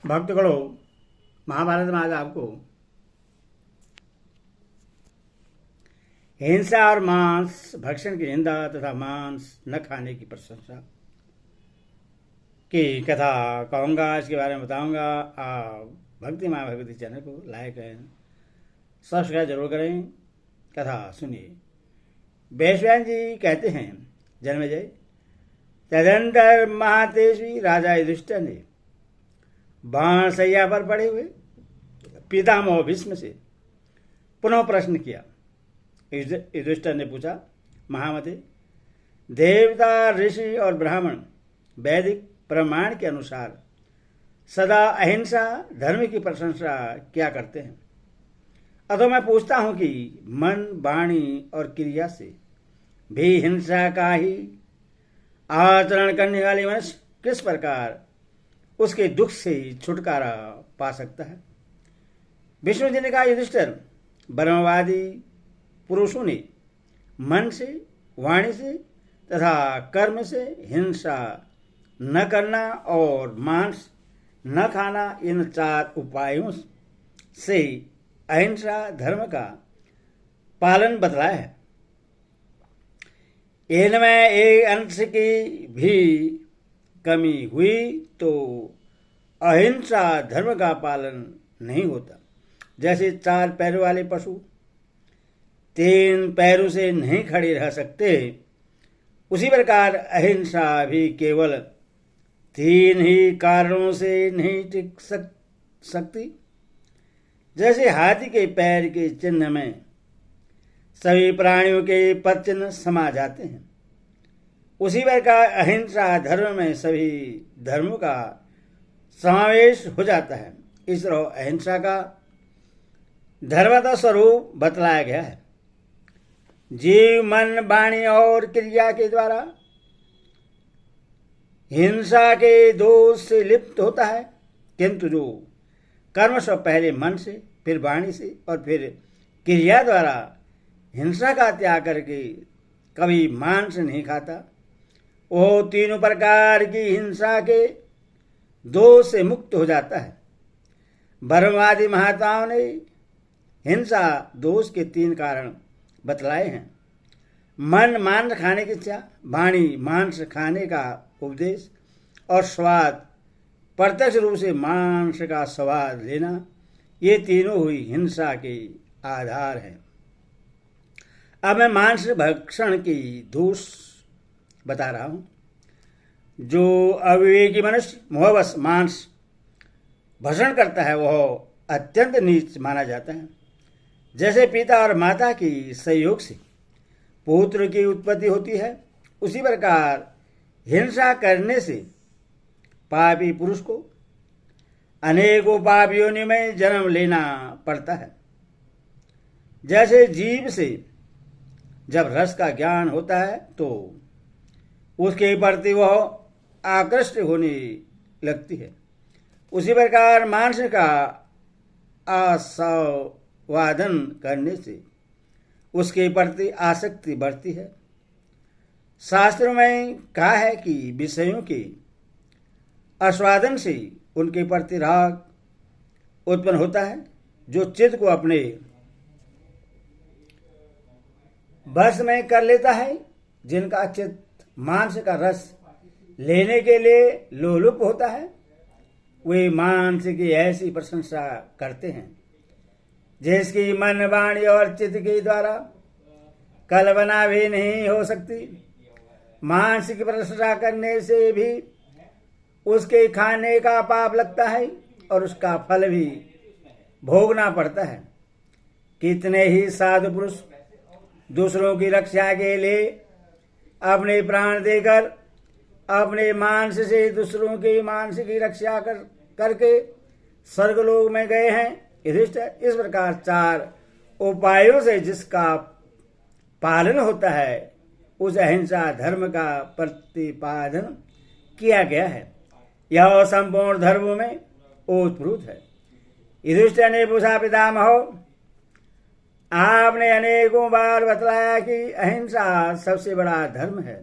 भक्तगणों, महाभारत में आज आपको हिंसा और मांस भक्षण की निंदा तथा मांस न खाने की प्रशंसा की कथा कहूँगा। इसके बारे में बताऊँगा। आप भक्ति माँ भगवती चैनल को लाइक एंड सब्सक्राइब जरूर करें। कथा सुनिए। वैश्वायन जी कहते हैं, जन्मेजय, तदंतर महातेजस्वी राजा युधिष्ठिर ने बाण सैया पर पड़े हुए पितामह भीष्म से पुनः प्रश्न किया। युधिष्ठिर ने पूछा, महामते, देवता, ऋषि और ब्राह्मण वैदिक प्रमाण के अनुसार सदा अहिंसा धर्म की प्रशंसा क्या करते हैं? अतः मैं पूछता हूं कि मन, वाणी और क्रिया से भी हिंसा का ही आचरण करने वाले मनुष्य किस प्रकार उसके दुख से छुटकारा पा सकता है? विष्णु जी ने कहा, युधिष्ठिर, ब्रह्मवादी पुरुषों ने मन से, वाणी से तथा कर्म से हिंसा न करना और मांस न खाना, इन 4 उपायों से अहिंसा धर्म का पालन बतलाया है। इनमें एक अंश की भी कमी हुई तो अहिंसा धर्म का पालन नहीं होता। जैसे 4 पैरों वाले पशु 3 पैरों से नहीं खड़े रह सकते, उसी प्रकार अहिंसा भी केवल 3 ही कारणों से नहीं टिक सकती। जैसे हाथी के पैर के चिन्ह में सभी प्राणियों के पद चिन्ह समा जाते हैं, उसी प्रकार अहिंसा धर्म में सभी धर्मों का समावेश हो जाता है। इस तरह अहिंसा का धर्मतः स्वरूप बतलाया गया है। जीव मन, वाणी और क्रिया के द्वारा हिंसा के दोष से लिप्त होता है, किंतु जो कर्म से पहले मन से, फिर वाणी से और फिर क्रिया द्वारा हिंसा का त्याग करके कभी मांस नहीं खाता, वो तीनों प्रकार की हिंसा के दोष से मुक्त हो जाता है। ब्रह्मवादी महात्माओं ने हिंसा दोष के 3 कारण बतलाए हैं। मन, मांस खाने की इच्छा, वाणी, मांस खाने का उपदेश और स्वाद, प्रत्यक्ष रूप से मांस का स्वाद लेना, ये तीनों हुई हिंसा के आधार हैं। अब मैं मांस भक्षण की दोष बता रहा हूं। जो अविवेकी मनुष्य मोहवश मांस भक्षण करता है वह अत्यंत नीच माना जाता है। जैसे पिता और माता की सहयोग से पुत्र की उत्पत्ति होती है, उसी प्रकार हिंसा करने से पापी पुरुष को अनेकों पाप योनि में जन्म लेना पड़ता है। जैसे जीव से जब रस का ज्ञान होता है तो उसके प्रति वह आकृष्ट होने लगती है, उसी प्रकार मांस का आस्वादन करने से उसके प्रति आसक्ति बढ़ती है। शास्त्रों में कहा है कि विषयों के आस्वादन से उनके प्रति राग उत्पन्न होता है। जो चित्त को अपने बस में कर लेता है, जिनका चित्त मांस का रस लेने के लिए लोलुप होता है, वे मांस की ऐसी प्रशंसा करते हैं जिसकी मन, वाणी और चित्त के द्वारा कल्पना भी नहीं हो सकती। मांस की प्रशंसा करने से भी उसके खाने का पाप लगता है और उसका फल भी भोगना पड़ता है। कितने ही साधु पुरुष दूसरों की रक्षा के लिए अपने प्राण देकर अपने मांस से दूसरों के मांस की रक्षा करके स्वर्गलोक में गए हैं। युधिष्ठिर, इस प्रकार 4 उपायों से जिसका पालन होता है, उस अहिंसा धर्म का प्रतिपादन किया गया है। यह संपूर्ण धर्मों में ओतप्रोत है। युधिष्ठिर ने पूछा, पितामह, आपने अनेकों बार बतलाया कि अहिंसा सबसे बड़ा धर्म है,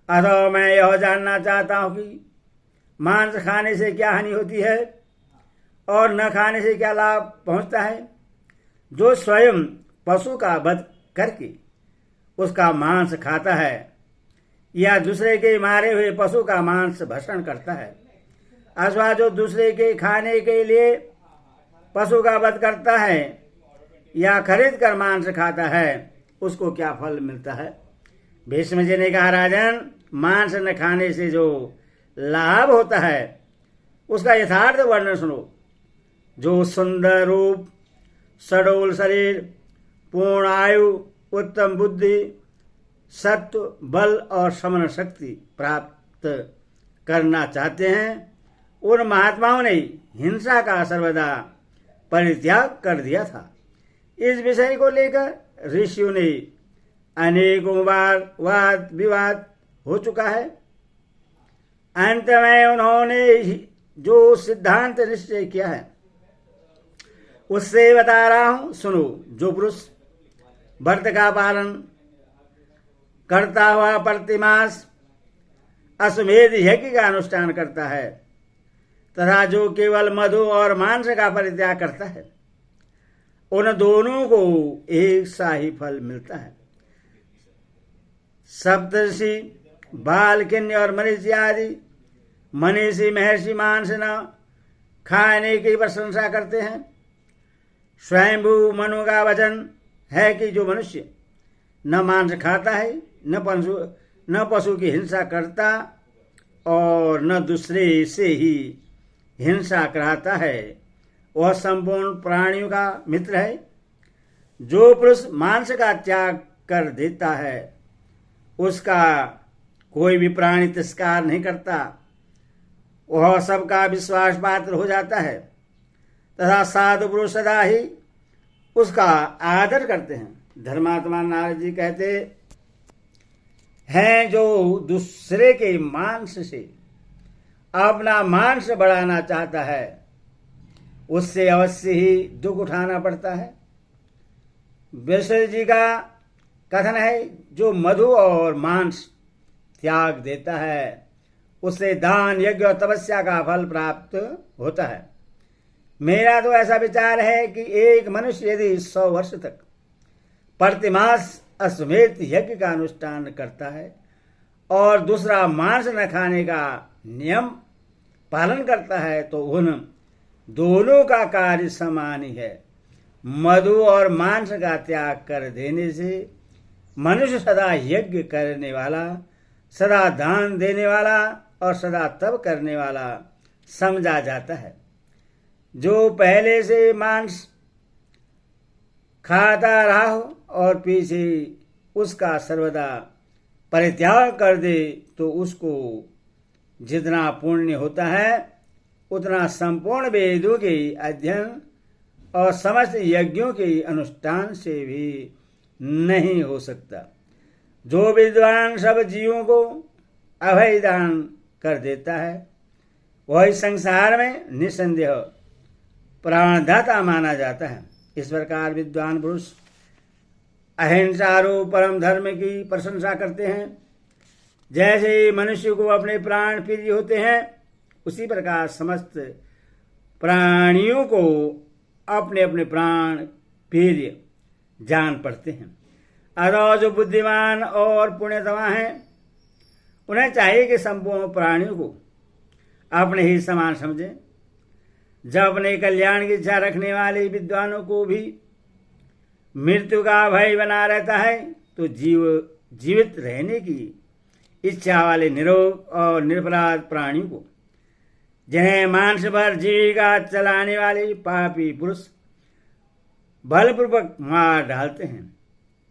अतः मैं यह जानना चाहता हूं कि मांस खाने से क्या हानि होती है? और न खाने से क्या लाभ पहुंचता है? जो स्वयं पशु का वध करके उसका मांस खाता है या दूसरे के मारे हुए पशु का मांस भक्षण करता है, अथवा जो दूसरे के खाने के लिए पशु का वध करता है या खरीद कर मांस खाता है, उसको क्या फल मिलता है? भीष्म जी ने कहा, राजन, मांस न खाने से जो लाभ होता है उसका यथार्थ वर्णन सुनो। जो सुंदर रूप, सडोल शरीर, पूर्ण आयु, उत्तम बुद्धि, सत्व, बल और समन शक्ति प्राप्त करना चाहते हैं, उन महात्माओं ने हिंसा का सर्वदा परित्याग कर दिया था। इस विषय को लेकर ऋषियों ने अनेकों बार वाद विवाद हो चुका है। अंत में उन्होंने जो सिद्धांत निश्चय किया है उससे बता रहा हूं, सुनो। जो पुरुष व्रत का पालन करता हुआ प्रतिमास अश्वमेध यज्ञ का अनुष्ठान करता है तथा जो केवल मधु और मांस का परित्याग करता है, उन दोनों को एक सा ही फल मिलता है। सप्तर्षि, बालकिन्य और मनीषी आदि मनीषी महर्षि मांस न खाने की प्रशंसा करते हैं। स्वयंभू मनु का वचन है कि जो मनुष्य न मांस खाता है, न पशु की हिंसा करता और न दूसरे से ही हिंसा कराता है, वह संपूर्ण प्राणियों का मित्र है। जो पुरुष मांस का त्याग कर देता है उसका कोई भी प्राणी तिरस्कार नहीं करता, वह सबका विश्वास पात्र हो जाता है तथा साधु पुरुष सदा ही उसका आदर करते हैं। धर्मात्मा नारद जी कहते हैं, जो दूसरे के मांस से अपना मांस बढ़ाना चाहता है उससे अवश्य ही दुख उठाना पड़ता है। व्यास जी का कथन है, जो मधु और मांस त्याग देता है उससे दान, यज्ञ और तपस्या का फल प्राप्त होता है। मेरा तो ऐसा विचार है कि एक मनुष्य यदि 100 वर्ष तक प्रतिमास अश्वमेध यज्ञ का अनुष्ठान करता है और दूसरा मांस न खाने का नियम पालन करता है तो उन दोनों का कार्य समान ही है। मधु और मांस का त्याग कर देने से मनुष्य सदा यज्ञ करने वाला, सदा दान देने वाला और सदा तप करने वाला समझा जाता है। जो पहले से मांस खाता रहा हो और पीछे उसका सर्वदा परित्याग कर दे तो उसको जितना पुण्य होता है उतना संपूर्ण वेदों के अध्ययन और समस्त यज्ञों के अनुष्ठान से भी नहीं हो सकता। जो विद्वान सब जीवों को अभय दान कर देता है वही संसार में निसंदेह प्राणदाता माना जाता है। इस प्रकार विद्वान पुरुष अहिंसा रूप परम धर्म की प्रशंसा करते हैं। जैसे मनुष्य को अपने प्राण प्रिय होते हैं उसी प्रकार समस्त प्राणियों को अपने अपने प्राण प्रिय जान पड़ते हैं। अतः जो बुद्धिमान और पुण्यतमा हैं उन्हें चाहिए कि संपूर्ण प्राणियों को अपने ही समान समझें। जब अपने कल्याण की इच्छा रखने वाले विद्वानों को भी मृत्यु का भय बना रहता है तो जीवित रहने की इच्छा वाले निरोग और निरपराध प्राणियों को, जिन्हें मांस पर जीविका चलाने वाले पापी पुरुष बलपूर्वक मार डालते हैं,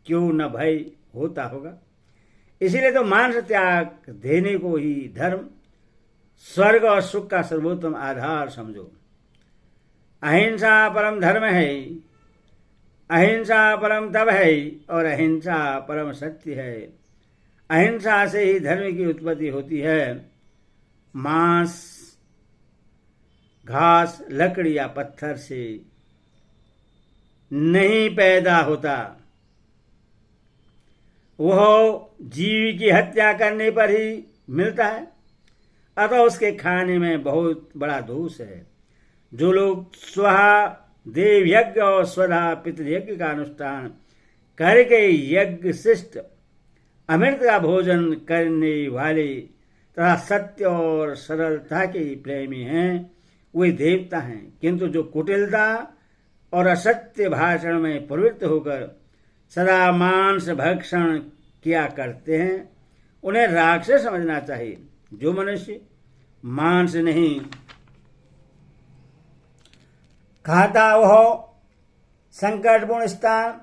क्यों न भय होता होगा। इसीलिए तो मांस त्याग देने को ही धर्म, स्वर्ग और सुख का सर्वोत्तम आधार समझो। अहिंसा परम धर्म है, अहिंसा परम तप है और अहिंसा परम सत्य है। अहिंसा से ही धर्म की उत्पत्ति होती है। मांस, घास, लकड़ी या पत्थर से नहीं पैदा होता, वह जीव की हत्या करने पर ही मिलता है। अतः उसके खाने में बहुत बड़ा दोष है। जो लोग स्वाहा देव यज्ञ और स्वधा पितृयज्ञ का अनुष्ठान करके यज्ञ शिष्ट अमृत का भोजन करने वाले तथा सत्य और सरलता के प्रेमी हैं वे देवता हैं, किंतु जो कुटिलता और असत्य भाषण में प्रवृत्त होकर सदा मांस भक्षण किया करते हैं उन्हें राक्षस समझना चाहिए। जो मनुष्य मांस नहीं खाता वह संकटपूर्ण स्थान,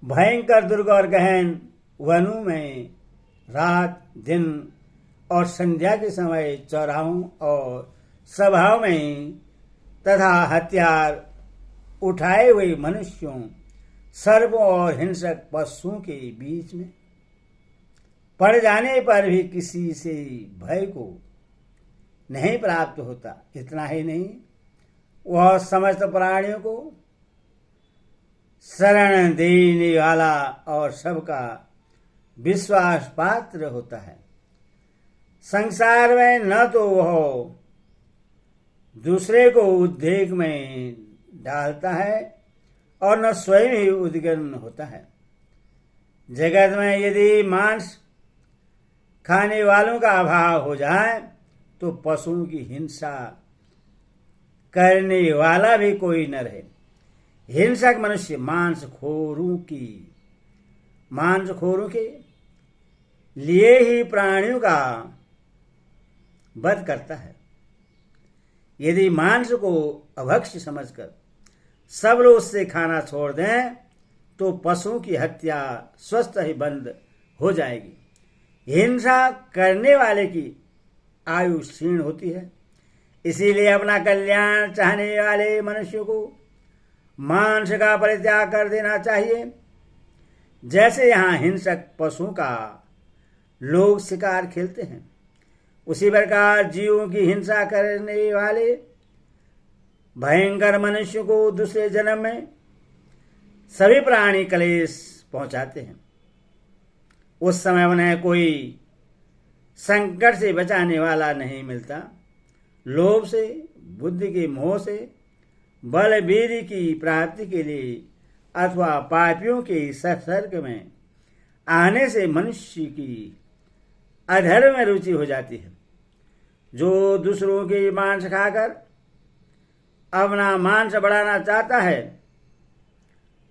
भयंकर दुर्ग और गहन वनों में रात दिन और संध्या के समय चौराहों और सभाओं में तथा हथियार उठाए हुए मनुष्यों, सर्पों और हिंसक पशुओं के बीच में पड़ जाने पर भी किसी से भय को नहीं प्राप्त होता। इतना ही नहीं, वह समस्त प्राणियों को शरण देने वाला और सबका विश्वास पात्र होता है। संसार में न तो वह दूसरे को उद्वेग में डालता है और न स्वयं ही उद्विग्न होता है। जगत में यदि मांस खाने वालों का अभाव हो जाए तो पशुओं की हिंसा करने वाला भी कोई न रहे। हिंसक मनुष्य मांसखोरों के लिए ही प्राणियों का वध करता है। यदि मांस को अभक्ष्य समझकर सब लोग उससे खाना छोड़ दें तो पशुओं की हत्या स्वस्थ ही बंद हो जाएगी। हिंसा करने वाले की आयु क्षीण होती है, इसीलिए अपना कल्याण चाहने वाले मनुष्य को मांस का परित्याग कर देना चाहिए। जैसे यहाँ हिंसक पशुओं का लोग शिकार खेलते हैं, उसी प्रकार जीवों की हिंसा करने वाले भयंकर मनुष्य को दूसरे जन्म में सभी प्राणी क्लेश पहुंचाते हैं। उस समय उन्हें कोई संकट से बचाने वाला नहीं मिलता। लोभ से, बुद्धि के मोह से, बल वीर्य की प्राप्ति के लिए अथवा पापियों के संसर्ग में आने से मनुष्य की अधर्म में रुचि हो जाती है। जो दूसरों के मांस खाकर अपना मांस बढ़ाना चाहता है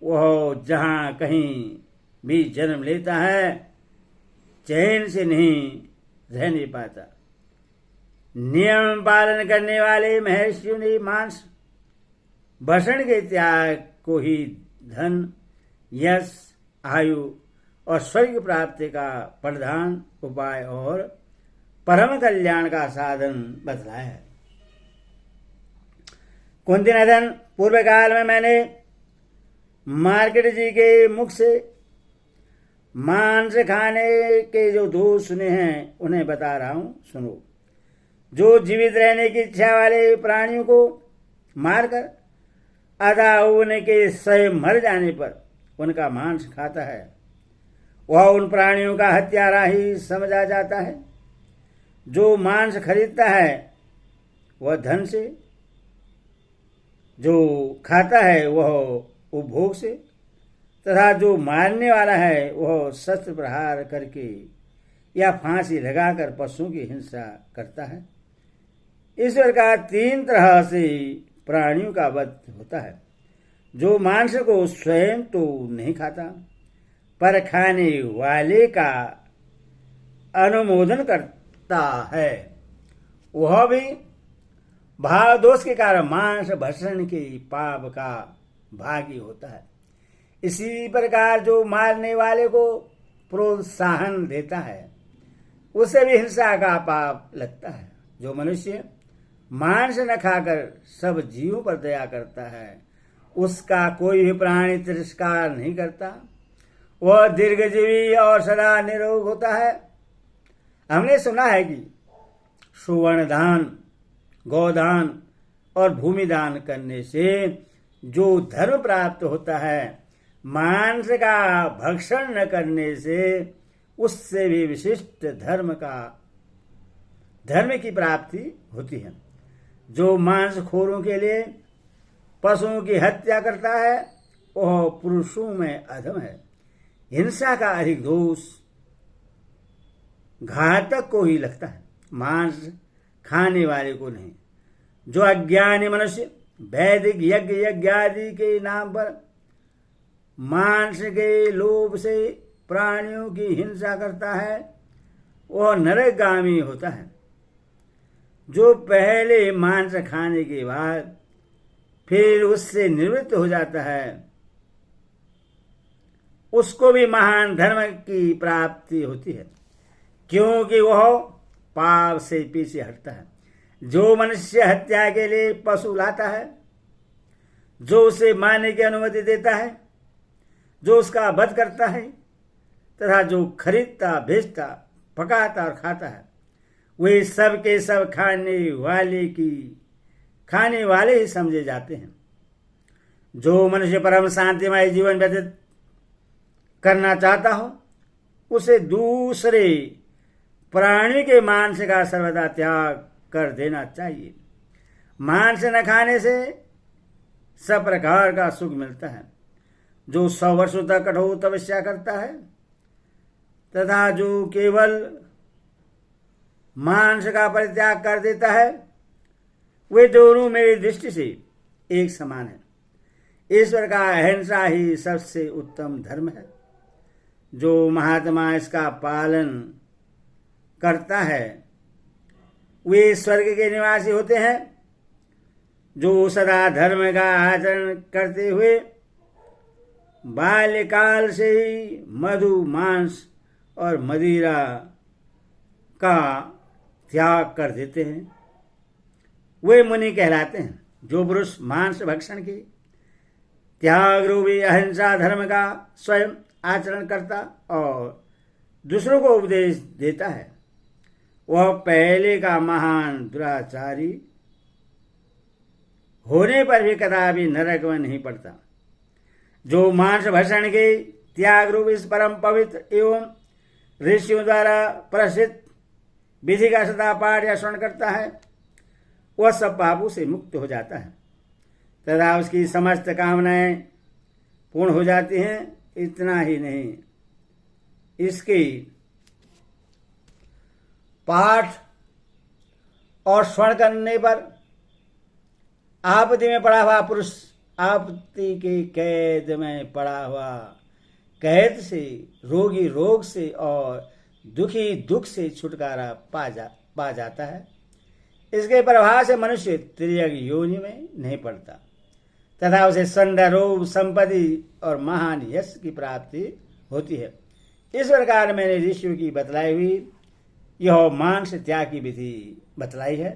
वह जहाँ कहीं भी जन्म लेता है चैन से नहीं रह नहीं पाता। नियम पालन करने वाले महर्षियों ने मांस भक्षण के त्याग को ही धन, यश, आयु और स्वर्ग प्राप्ति का प्रधान उपाय और परम कल्याण का साधन बतलाया है। कुंती नंदन, पूर्व काल में मैंने मार्केट जी के मुख से मांस खाने के जो दोष सुने हैं उन्हें बता रहा हूं, सुनो। जो जीवित रहने की इच्छा वाले प्राणियों को मारकर अदा उनके स्वयं मर जाने पर उनका मांस खाता है वह उन प्राणियों का हत्यारा ही समझा जाता है। जो मांस खरीदता है वह धन से, जो खाता है वह उपभोग से, तथा जो मारने वाला है वह शस्त्र प्रहार करके या फांसी लगाकर पशुओं की हिंसा करता है। ईश्वर का 3 तरह से प्राणियों का वध होता है। जो मांस को स्वयं तो नहीं खाता पर खाने वाले का अनुमोदन करता है, वह भी भाव दोष के कारण मांस भक्षण के पाप का भागी होता है। इसी प्रकार जो मारने वाले को प्रोत्साहन देता है उसे भी हिंसा का पाप लगता है। जो मनुष्य मांस न खाकर सब जीवों पर दया करता है उसका कोई भी प्राणी तिरस्कार नहीं करता, वह दीर्घजीवी और सदा निरोग होता है। हमने सुना है कि सुवर्ण दान, गौदान और भूमि दान करने से जो धर्म प्राप्त होता है, मांस का भक्षण न करने से उससे भी विशिष्ट धर्म की प्राप्ति होती है। जो मांसखोरों के लिए पशुओं की हत्या करता है वह पुरुषों में अधम है। हिंसा का अधिक दोष घातक को ही लगता है, मांस खाने वाले को नहीं। जो अज्ञानी मनुष्य वैदिक यज्ञ यज्ञादि के नाम पर मांस के लोभ से प्राणियों की हिंसा करता है वह नरकगामी होता है। जो पहले मांस खाने के बाद फिर उससे निवृत्त हो जाता है उसको भी महान धर्म की प्राप्ति होती है, क्योंकि वह पाप से पीछे हटता है। जो मनुष्य हत्या के लिए पशु लाता है, जो उसे मारने की अनुमति देता है, जो उसका वध करता है तथा जो खरीदता बेचता पकाता और खाता है, वे सब के सब खाने वाले ही समझे जाते हैं। जो मनुष्य परम शांतिमय जीवन व्यतीत करना चाहता हो उसे दूसरे प्राणी के मांस का सर्वदा त्याग कर देना चाहिए। मांस न खाने से सब प्रकार का सुख मिलता है। जो 100 वर्षों तक कठोर तपस्या करता है तथा जो केवल मांस का परित्याग कर देता है वे दोनों मेरी दृष्टि से एक समान है। ईश्वर का अहिंसा ही सबसे उत्तम धर्म है। जो महात्मा इसका पालन करता है वे स्वर्ग के निवासी होते हैं। जो सदा धर्म का आचरण करते हुए बाल्यकाल से ही मधु मांस और मदिरा का त्याग कर देते हैं वे मुनि कहलाते हैं। जो पुरुष मांस भक्षण के त्याग रूपी अहिंसा धर्म का स्वयं आचरण करता और दूसरों को उपदेश देता है वह पहले का महान दुराचारी होने पर भी कदापि नरक में नहीं पड़ता। जो मांस भक्षण के त्याग रूप इस परम पवित्र एवं ऋषियों द्वारा प्रसिद्ध विधि का सदा पाठ या श्रवण करता है वह सब पापों से मुक्त हो जाता है तथा उसकी समस्त कामनाएं पूर्ण हो जाती हैं। इतना ही नहीं, इसके पाठ और श्रवण करने पर आपत्ति में पड़ा हुआ पुरुष आपत्ति के कैद में पड़ा हुआ कैद से, रोगी रोग से और दुखी दुख से छुटकारा पा जाता है। इसके प्रभाव से मनुष्य त्रियग योनि में नहीं पड़ता तथा उसे संडरोग संपत्ति और महान यश की प्राप्ति होती है। इस प्रकार मैंने ऋषियों की बतलाई हुई यह मांस त्याग की विधि बतलाई है।